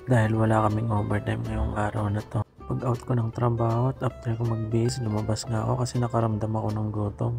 Dahil wala kaming overtime ngayong araw na to. Pag out ko ng trabaho at after ko mag-base, lumabas nga ako kasi nakaramdam ako ng gutom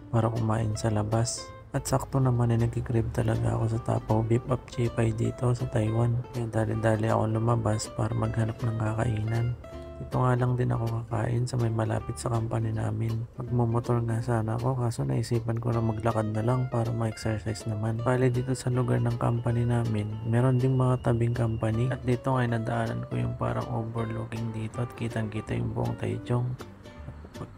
para kumain sa labas. At sakto naman ay nagkikrib talaga ako sa Tapaw Beef of Chipay dito sa Taiwan. Kaya dali-dali ako lumabas para maghanap ng kakainan. Ito nga lang din ako kakain sa may malapit sa company namin. Magmumotor nga sana ako kaso naisipan ko na maglakad na lang para ma-exercise naman. Bale dito sa lugar ng company namin, meron ding mga tabing company at dito nga nadaanan ko yung parang overlooking dito at kitang-kita yung buong Taichung.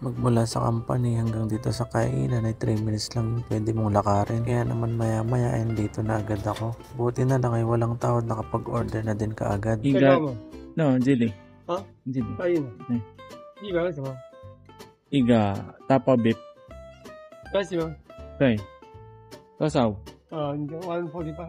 Magmula sa company hanggang dito sa kainan ay 3 minutes lang yung pwede mong lakarin. Kaya naman maya-maya ay dito na agad ako. Buti na lang ay walang tao nakapag-order na din kaagad. 应该那这里啊，这里可以的。嗯100什么？一个大包饼，干什么？对，多少？你就145。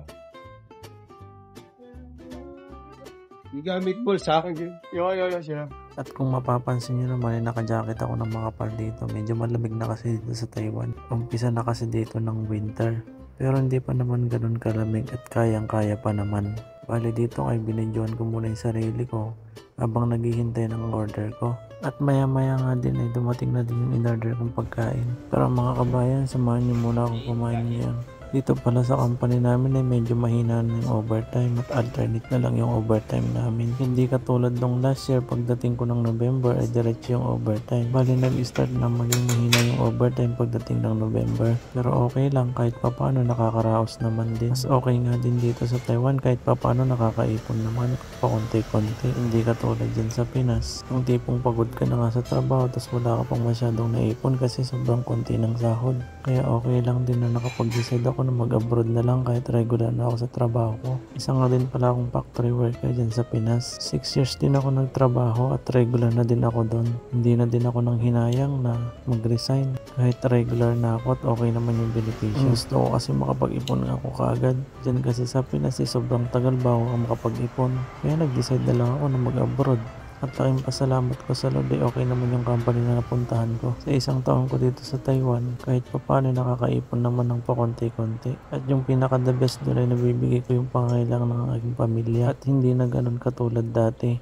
你个 meatball sa akin. Yo, sila. At kung mapapansin nyo naman ay naka-jacket ako ng makapal dito. Medyo malamig na kasi dito sa Taiwan. Umpisa na kasi dito ng winter. Pero hindi pa naman ganun kalamig at kayang-kaya pa naman. Bali dito ay binidyoan ko muna yung sarili ko habang naghihintay ng order ko. At maya-maya nga din ay dumating na din yung in-order kong pagkain. Pero mga kabayan, samahan nyo muna akong kumain niyan. Dito pala sa company namin ay medyo mahina na yung overtime at alternate na lang yung overtime namin. Hindi katulad nung last year pagdating ko ng November ay diretso yung overtime. Bali nag-start na maging mahina yung overtime pagdating ng November. Pero okay lang kahit papano nakakaraos naman din. Mas okay nga din dito sa Taiwan kahit papano nakakaipon naman pa konti-konti. Hindi katulad dyan sa Pinas. Yung tipong pagod ka na nga sa trabaho tapos wala ka pang masyadong naipon kasi sobrang konti ng sahod. Kaya okay lang din na nakapag-decide ako na mag-abroad na lang kahit regular na ako sa trabaho ko. Isa nga din pala akong factory worker dyan sa Pinas. 6 years din ako nagtrabaho at regular na din ako doon. Hindi na din ako nang hinayang na mag-resign. Kahit regular na ako at okay naman yung beneficios. Gusto ko kasi makapag-ipon ako kaagad. Dyan kasi sa Pinas sobrang tagal bago ako makapag-ipon. Kaya nag-decide na lang ako na mag-abroad. At laking pasalamat ko sa Lord ay okay naman yung company na napuntahan ko. Sa isang taon ko dito sa Taiwan, kahit pa paano nakakaipon naman ng pakonti-konti. At yung pinaka the best doon ay nabibigay ko yung pangailangan ng aking pamilya at hindi na ganun katulad dati.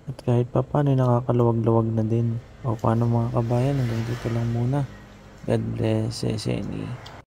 At kahit pa paano nakakaluwag-luwag na din. O paano mga kabayan, hanggang dito lang muna. God bless, Seni.